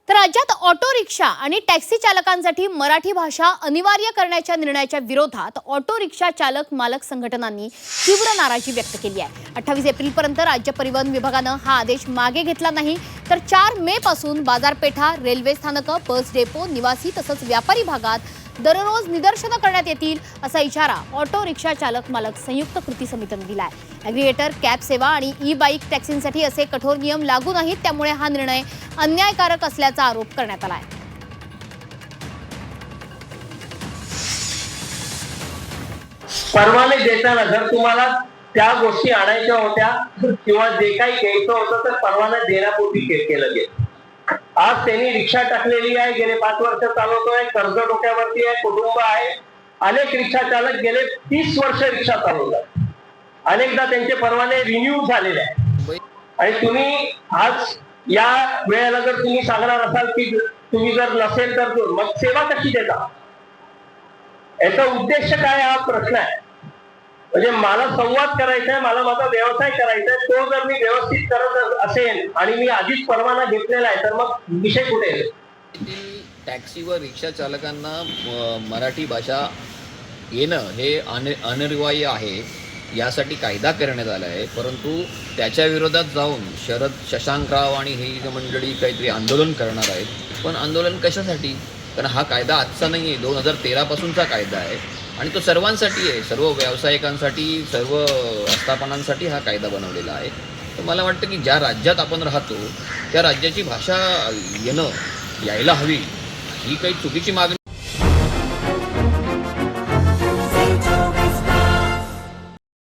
तर राज्यात auto rickshaw आणि टॅक्सी चालकांसाठी मराठी भाषा अनिवार्य करण्याच्या निर्णयाच्या विरोधात ऑटो रिक्षा चालक मालक संघटनांनी तीव्र नाराजी व्यक्त केली आहे। 28 एप्रिलपर्यंत राज्य परिवहन विभागानं हा आदेश मागे घेतला नाही तर 4 मे पासून बाजारपेठा, रेल्वे स्थानकं, बस डेपो, निवासी तसंच व्यापारी भागात दररोज निदर्शनं करण्यात येतील असा इशारा ऑटो रिक्षा चालक मालक संयुक्त कृती समितीने दिला आहे। ॲग्रिगेटर, कॅब सेवा आणि ई बाईक टॅक्सींसाठी असे कठोर नियम लागू नाहीत, त्यामुळे हा निर्णय अन्यायकारक असल्याचा आरोप करण्यात आला आहे। परवाने देताना जर तुम्हाला त्या गोष्टी आणायच्या होत्या किंवा जे काही घ्यायचं होतं तर परवाना देण्यापूर्वी केलं गेलं। आज त्यांनी रिक्षा टाकलेली आहे, गेले 5 वर्ष चालवतोय, कर्ज डोक्यावरती आहे, कुटुंब आहे। अनेक रिक्षा चालक गेले 30 वर्ष रिक्षा चालवतात, अनेकदा त्यांचे परवाने रिन्यू झालेले आहेत। आणि तुम्ही आज या वेळेला जर तुम्ही सांगणार असाल की तुम्ही जर नसेल तर मग सेवा कशी देता, याचा उद्देश काय हा प्रश्न आहे। म्हणजे मला संवाद करायचा आहे, मला माझा व्यवसाय करायचा आहे, तो जर मी व्यवस्थित करत असेल आणि मी आधीच परवाना घेतलेला आहे तर मग विषय कुठे आहे? टॅक्सी व रिक्षा चालकांना मराठी भाषा येणं हे अनिवार्य आहे, यासाठी कायदा करण्यात आला आहे। परंतु त्याच्या विरोधात जाऊन शशांकराव आणि ही मंडळी काहीतरी आंदोलन करणार आहेत। पण आंदोलन कशासाठी? कारण हा कायदा आजचा नाही आहे, 2013 पासूनचा कायदा आहे आणि तो सर्वांसाठी आहे, सर्व व्यावसायिकांसाठी, सर्व आस्थापनांसाठी हा कायदा बनवलेला आहे। तर मला वाटतं की ज्या राज्यात आपण राहतो त्या राज्याची भाषा यायला हवी, ही काही चुकीची मागणी